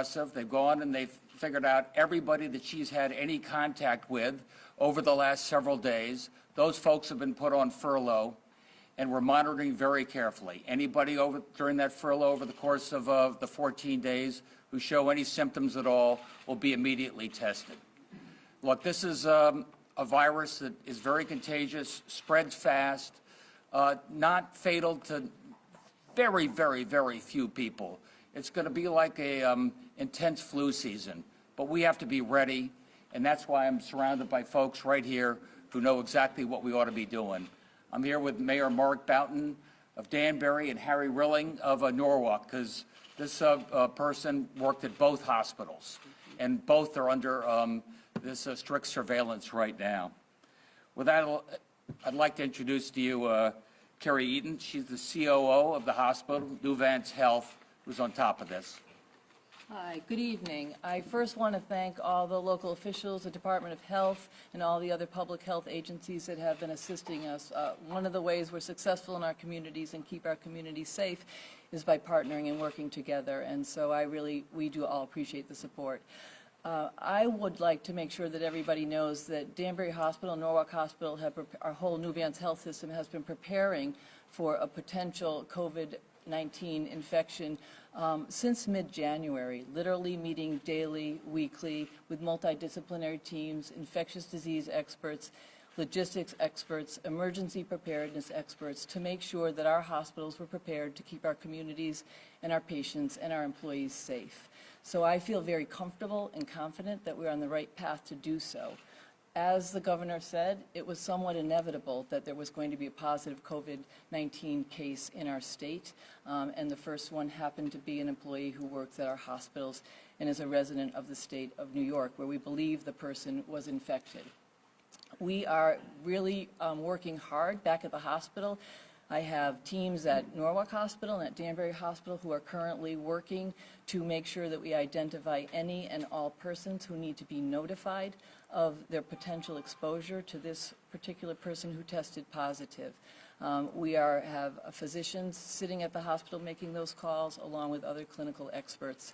aggressive. They've gone and they've figured out everybody that she's had any contact with over the last several days. Those folks have been put on furlough, and we're monitoring very carefully. Anybody during that furlough over the course of the 14 days who show any symptoms at all will be immediately tested. Look, this is a virus that is very contagious, spreads fast, not fatal to very, very, very few people. It's going to be like a intense flu season, but we have to be ready, and that's why I'm surrounded by folks right here who know exactly what we ought to be doing. I'm here with Mayor Mark Boughton of Danbury and Harry Rilling of Norwalk, because this person worked at both hospitals, and both are under this strict surveillance right now. With that, I'd like to introduce to you Carrie Eaton. She's the COO of the hospital, Nuvance Health, who's on top of this. Hi, good evening. I first want to thank all the local officials, the Department of Health, and all the other public health agencies that have been assisting us. One of the ways we're successful in our communities and keep our communities safe is by partnering and working together, and so we do all appreciate the support. I would like to make sure that everybody knows that Danbury Hospital, Norwalk Hospital, our whole Nuvance Health system has been preparing for a potential COVID-19 infection since mid-January, literally meeting daily, weekly, with multidisciplinary teams, infectious disease experts, logistics experts, emergency preparedness experts, to make sure that our hospitals were prepared to keep our communities and our patients and our employees safe. So I feel very comfortable and confident that we're on the right path to do so. As the governor said, it was somewhat inevitable that there was going to be a positive COVID-19 case in our state, and the first one happened to be an employee who works at our hospitals and is a resident of the state of New York, where we believe the person was infected. We are really working hard back at the hospital. I have teams at Norwalk Hospital and at Danbury Hospital who are currently working to make sure that we identify any and all persons who need to be notified of their potential exposure to this particular person who tested positive. We have physicians sitting at the hospital making those calls, along with other clinical experts.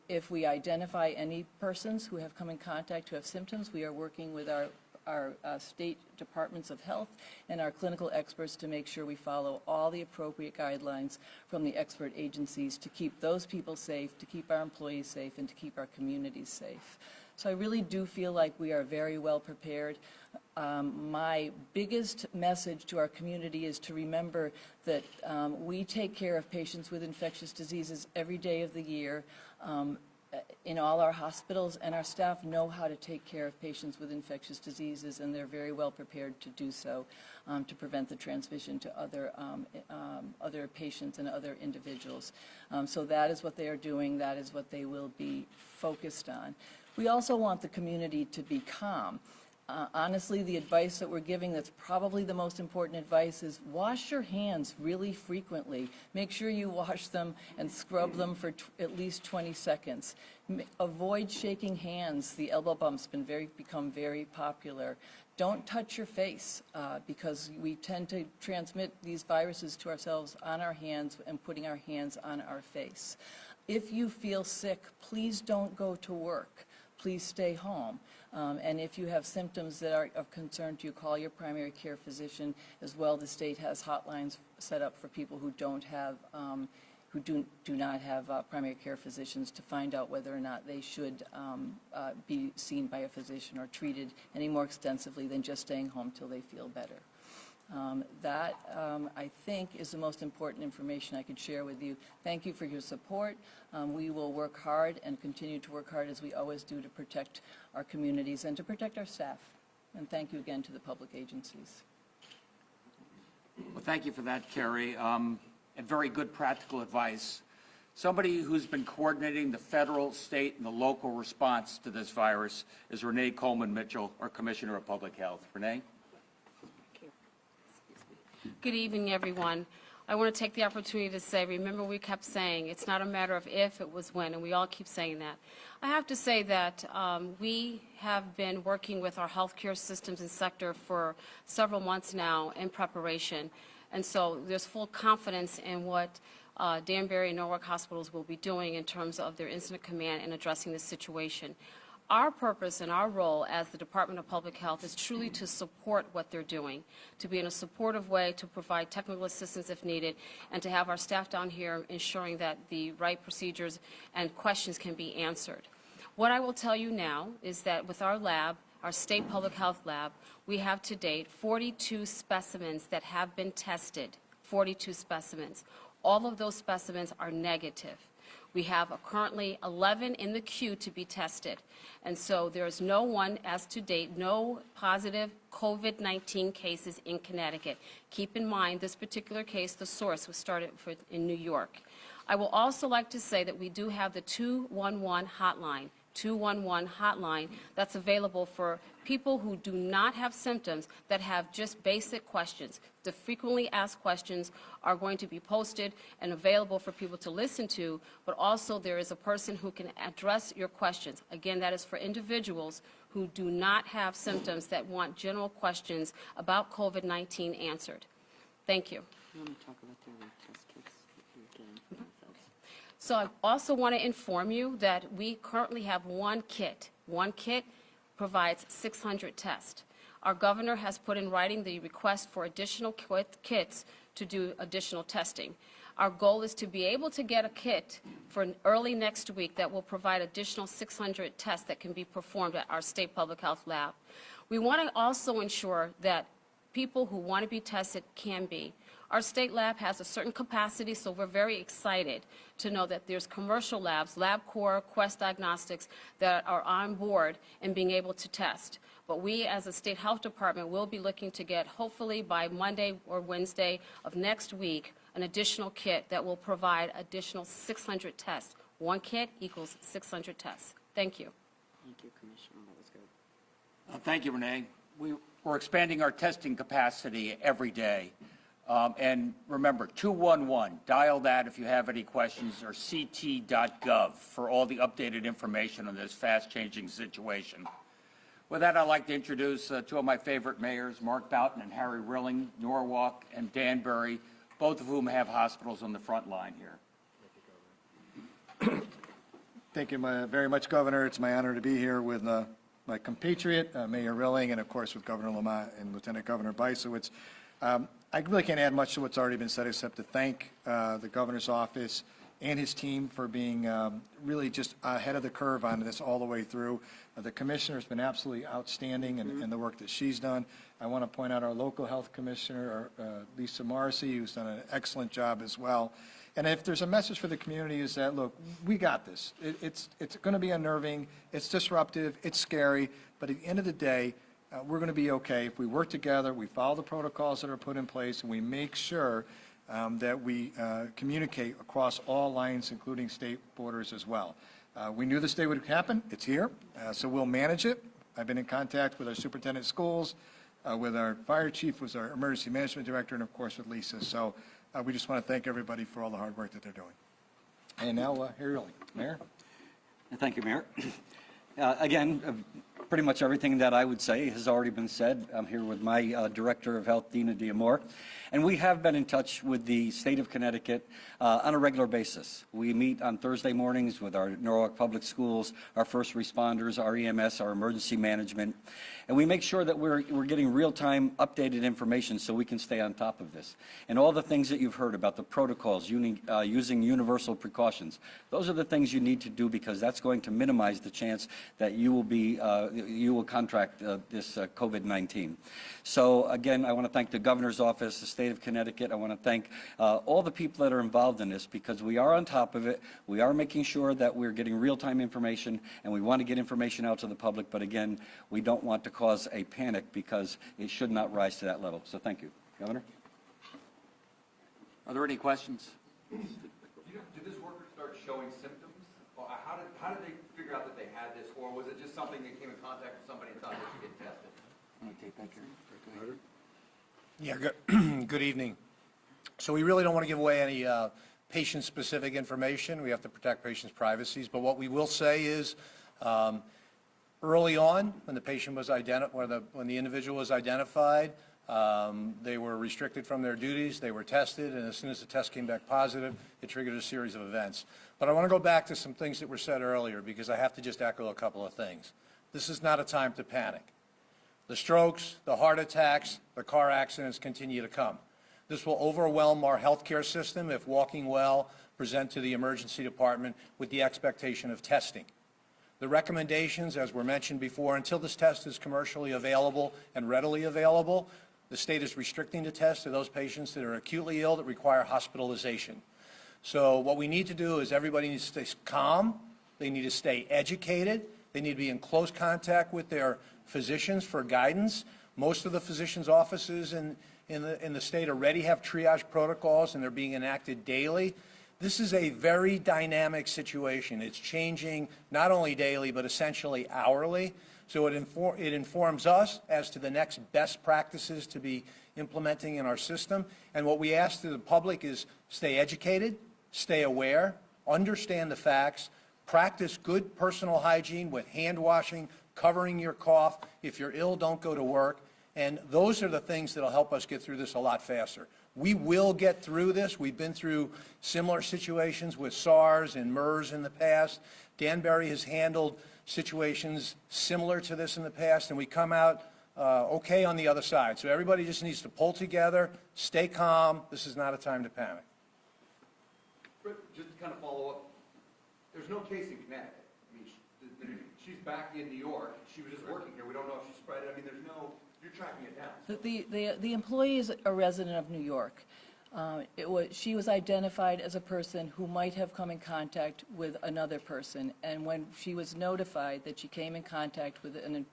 If we identify any persons who have come in contact who have symptoms, we are working with our state departments of health and our clinical experts to make sure we follow all the appropriate guidelines from the expert agencies to keep those people safe, to keep our employees safe, and to keep our communities safe. So I really do feel like we are very well prepared. My biggest message to our community is to remember that we take care of patients with infectious diseases every day of the year in all our hospitals, and our staff know how to take care of patients with infectious diseases, and they're very well prepared to do so to prevent the transmission to other patients and other individuals. So that is what they are doing. That is what they will be focused on. We also want the community to be calm. Honestly, the advice that we're giving that's probably the most important advice is wash your hands really frequently. Make sure you wash them and scrub them for at least 20 seconds. Avoid shaking hands. The elbow bump's become very popular. Don't touch your face because we tend to transmit these viruses to ourselves on our hands and putting our hands on our face. If you feel sick, please don't go to work. Please stay home. And if you have symptoms that are of concern to you, call your primary care physician as well. The state has hotlines set up for people who do not have primary care physicians to find out whether or not they should be seen by a physician or treated any more extensively than just staying home till they feel better. That, I think, is the most important information I could share with you. Thank you for your support. We will work hard and continue to work hard as we always do to protect our communities and to protect our staff. And thank you again to the public agencies. Well, thank you for that, Carrie. And very good practical advice. Somebody who's been coordinating the federal, state, and the local response to this virus is Renee Coleman-Mitchell, our Commissioner of Public Health. Renee? Good evening, everyone. I want to take the opportunity to say, remember we kept saying it's not a matter of if, it was when, and we all keep saying that. I have to say that we have been working with our healthcare systems and sector for several months now in preparation, and so there's full confidence in what Danbury and Norwalk hospitals will be doing in terms of their incident command and addressing this situation. Our purpose and our role as the Department of Public Health is truly to support what they're doing, to be in a supportive way, to provide technical assistance if needed, and to have our staff down here ensuring that the right procedures and questions can be answered. What I will tell you now is that with our lab, our state public health lab, we have to date 42 specimens that have been tested, 42 specimens. All of those specimens are negative. We have currently 11 in the queue to be tested. And so there is no one, as to date, no positive COVID-19 cases in Connecticut. Keep in mind, this particular case, the source was started in New York. I will also like to say that we do have the 211 hotline. 211 hotline that's available for people who do not have symptoms that have just basic questions. The frequently asked questions are going to be posted and available for people to listen to, but also there is a person who can address your questions. Again, that is for individuals who do not have symptoms that want general questions about COVID-19 answered. Thank you. You want to talk about the test kits that you're getting from folks? So I also want to inform you that we currently have one kit. One kit provides 600 tests. Our governor has put in writing the request for additional kits to do additional testing. Our goal is to be able to get a kit for early next week that will provide additional 600 tests that can be performed at our state public health lab. We want to also ensure that people who want to be tested can be. Our state lab has a certain capacity, so we're very excited to know that there's commercial labs, LabCorp, Quest Diagnostics, that are on board and being able to test. But we, as a state health department, will be looking to get, hopefully by Monday or Wednesday of next week, an additional kit that will provide additional 600 tests. One kit equals 600 tests. Thank you. Thank you, Commissioner. That was good. Thank you, Renee. We're expanding our testing capacity every day. And remember, 211, dial that if you have any questions, or ct.gov for all the updated information on this fast-changing situation. With that, I'd like to introduce two of my favorite mayors, Mark Boughton and Harry Rilling, Norwalk and Danbury, both of whom have hospitals on the front line here. Thank you very much, Governor. It's my honor to be here with my compatriot, Mayor Rilling, and of course with Governor Lamont and Lieutenant Governor Bysowitz. I really can't add much to what's already been said except to thank the governor's office and his team for being really just ahead of the curve on this all the way through. The commissioner's been absolutely outstanding in the work that she's done. I want to point out our local health commissioner, Lisa Morrissey, who's done an excellent job as well. And if there's a message for the community is that, look, we got this. It's going to be unnerving, it's disruptive, it's scary, but at the end of the day, we're going to be okay if we work together, we follow the protocols that are put in place, and we make sure that we communicate across all lines, including state borders as well. We knew this day would happen. It's here, so we'll manage it. I've been in contact with our superintendent of schools, with our fire chief, who's our emergency management director, and of course with Lisa. So we just want to thank everybody for all the hard work that they're doing. And now, Harry Rilling. Mayor? Thank you, Mayor. Again, pretty much everything that I would say has already been said. I'm here with my Director of Health, Dina Diamore, and we have been in touch with the state of Connecticut on a regular basis. We meet on Thursday mornings with our Norwalk Public Schools, our first responders, our EMS, our emergency management, and we make sure that we're getting real-time updated information so we can stay on top of this. And all the things that you've heard about the protocols, using universal precautions, those are the things you need to do because that's going to minimize the chance that you will contract this COVID-19. So again, I want to thank the governor's office, the state of Connecticut. I want to thank all the people that are involved in this because we are on top of it. We are making sure that we're getting real-time information, and we want to get information out to the public. But again, we don't want to cause a panic because it should not rise to that level. So thank you, Governor. Are there any questions? Did this worker start showing symptoms? Or how did they figure out that they had this, or was it just something that came in contact with somebody and thought they should get tested? I'm going to take that, Karen. Yeah, good evening. So we really don't want to give away any patient-specific information. We have to protect patients' privacies. But what we will say is, early on, when the patient was when the individual was identified, They were restricted from their duties, they were tested, and as soon as the test came back positive, it triggered a series of events. But I want to go back to some things that were said earlier, because I have to just echo a couple of things. This is not a time to panic. The strokes, the heart attacks, the car accidents continue to come. This will overwhelm our healthcare system if Walking Well present to the emergency department with the expectation of testing. The recommendations, as were mentioned before, until this test is commercially available and readily available, the state is restricting the test to those patients that are acutely ill that require hospitalization. So what we need to do is everybody needs to stay calm, they need to stay educated, they need to be in close contact with their physicians for guidance. Most of the physicians' offices in the state already have triage protocols, and they're being enacted daily. This is a very dynamic situation. It's changing not only daily, but essentially hourly. So it informs us as to the next best practices to be implementing in our system. And what we ask to the public is stay educated, stay aware, understand the facts, practice good personal hygiene with hand washing, covering your cough. If you're ill, don't go to work. And those are the things that will help us get through this a lot faster. We will get through this. We've been through similar situations with SARS and MERS in the past. Danbury has handled situations similar to this in the past, and we come out okay on the other side. So everybody just needs to pull together, stay calm. This is not a time to panic. Just to kind of follow up, there's no case in Connecticut. I mean, she's back in New York. She was just working here. We don't know if she spread it. I mean, there's no, you're tracking it down. The employee is a resident of New York. She was identified as a person who might have come in contact with another person, and when she was notified that she came in contact with a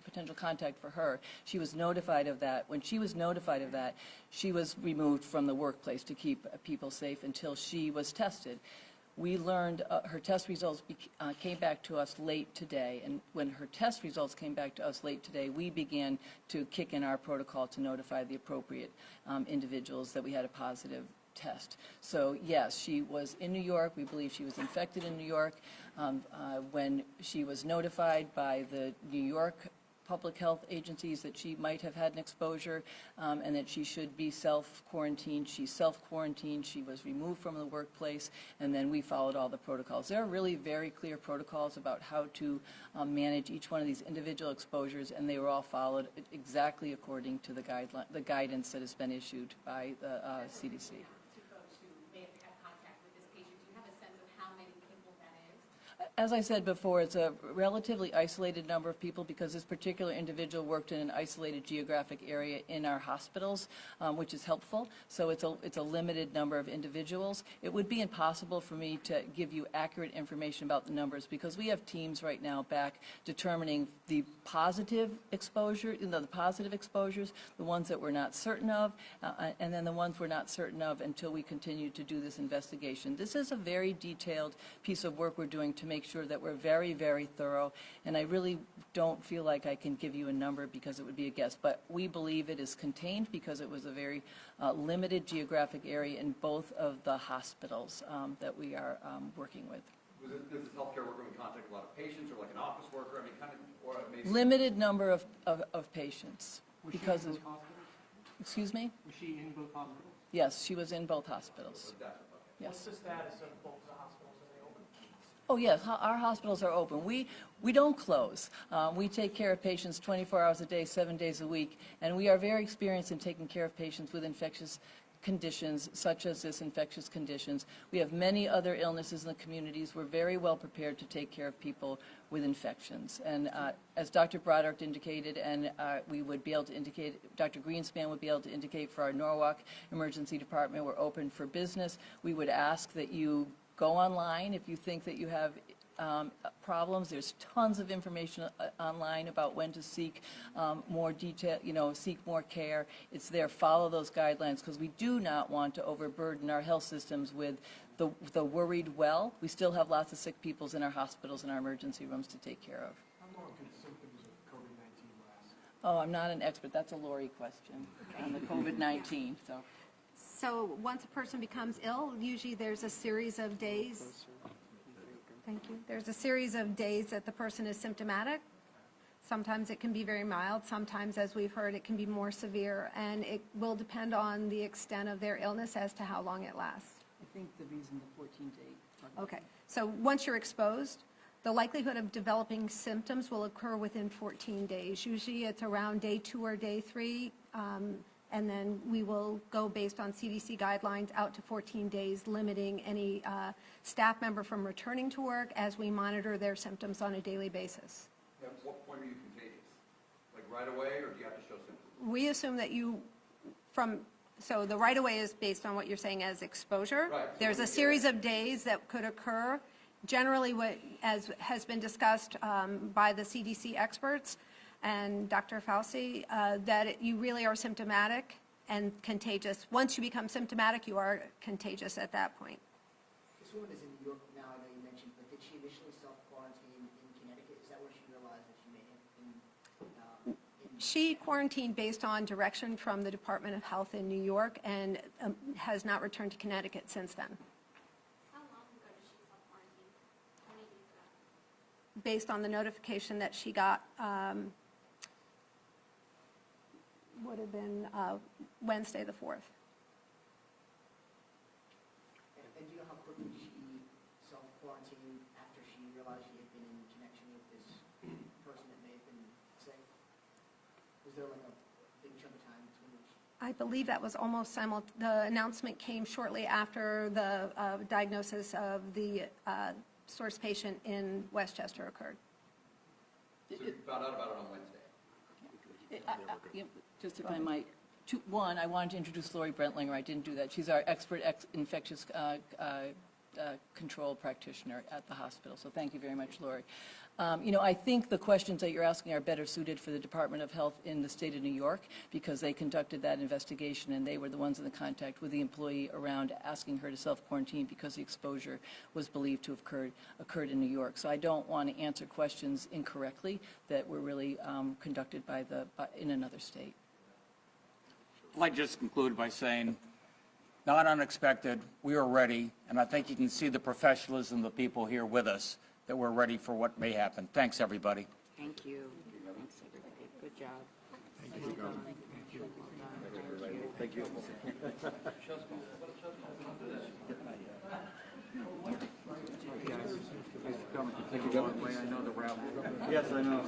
potential contact for her, she was notified of that. When she was notified of that, she was removed from the workplace to keep people safe until she was tested. We learned her test results came back to us late today, and when her test results came back to us late today, we began to kick in our protocol to notify the appropriate individuals that we had a positive test. So yes, she was in New York. We believe she was infected in New York. When she was notified by the New York public health agencies that she might have had an exposure and that she should be self-quarantined. She self-quarantined, she was removed from the workplace, and then we followed all the protocols. There are really very clear protocols about how to manage each one of these individual exposures, and they were all followed exactly according to the guidance that has been issued by the CDC. As I said before, it's a relatively isolated number of people because this particular individual worked in an isolated geographic area in our hospitals, which is helpful. So it's a limited number of individuals. It would be impossible for me to give you accurate information about the numbers because we have teams right now back determining the positive exposure, the positive exposures, the ones that we're not certain of, and then the ones we're not certain of until we continue to do this investigation. This is a very detailed piece of work we're doing to make sure that we're very, very thorough, and I really don't feel like I can give you a number because it would be a guess, but we believe it is contained because it was a very limited geographic area in both of the hospitals that we are working with. Was this healthcare worker in contact with a lot of patients or like an office worker? I mean, kind of, or maybe... Limited number of patients. Was because she in of, both hospitals? excuse me? Was she in both hospitals? Yes, she was in both hospitals. Yes. What's the status of both the hospitals? Are they open? Oh, yes, our hospitals are open. We don't close. We take care of patients 24 hours a day, 7 days a week, and we are very experienced in taking care of patients with infectious conditions such as this infectious conditions. We have many other illnesses in the communities. We're very well prepared to take care of people with infections. And as Dr. Broderick indicated, and we would be able to indicate, Dr. Greenspan would be able to indicate for our Norwalk Emergency Department, we're open for business. We would ask that you go online if you think that you have problems. There's tons of information online about when to seek more detail, seek more care. It's there. Follow those guidelines because we do not want to overburden our health systems with the worried well. We still have lots of sick people in our hospitals and our emergency rooms to take care of. How long can symptoms of COVID-19 last? Oh, I'm not an expert. That's a Lori question on the COVID-19. So once a person becomes ill, usually there's a series of days. Thank you. There's a series of days that the person is symptomatic. Sometimes it can be very mild. Sometimes, as we've heard, it can be more severe. And it will depend on the extent of their illness as to how long it lasts. I think the reason the 14-day. Okay, so once you're exposed, the likelihood of developing symptoms will occur within 14 days. Usually it's around day 2 or day 3, and then we will go based on CDC guidelines out to 14 days, limiting any staff member from returning to work as we monitor their symptoms on a daily basis. At what point are you contagious? Like right away, or do you have to show symptoms? We assume that so the right of way is based on what you're saying as exposure. Right. There's a series of days that could occur. Generally, as has been discussed by the CDC experts and Dr. Fauci, that you really are symptomatic and contagious. Once you become symptomatic, you are contagious at that point. This woman is in New York now, I know you mentioned, but did she initially self-quarantine in Connecticut? Is that where she realized that she may have been? She quarantined based on direction from the Department of Health in New York and has not returned to Connecticut since then. How long ago did she self-quarantine? How many days ago? Based on the notification that she got, would have been Wednesday the 4th. And do you know how quickly she self-quarantined after she realized she had been in connection with this person that may have been sick? Was there like a big chunk of time between which? I believe that was almost the announcement came shortly after the diagnosis of the source patient in Westchester occurred. So you found out about it on Wednesday? Just if I might, one, I wanted to introduce Lori Brentlinger. I didn't do that. She's our expert infectious control practitioner at the hospital. So thank you very much, Lori. I think the questions that you're asking are better suited for the Department of Health in the state of New York because they conducted that investigation and they were the ones in the contact with the employee around asking her to self-quarantine because the exposure was believed to have occurred in New York. So I don't want to answer questions incorrectly that were really conducted in another state. I'd like to just conclude by saying, not unexpected, we are ready, and I think you can see the professionalism of the people here with us, that we're ready for what may happen. Thanks, everybody. Thank you. Thanks, everybody. Good job. Thank you. Thank you. Thank you, Governor. I know the route. Yes, I know.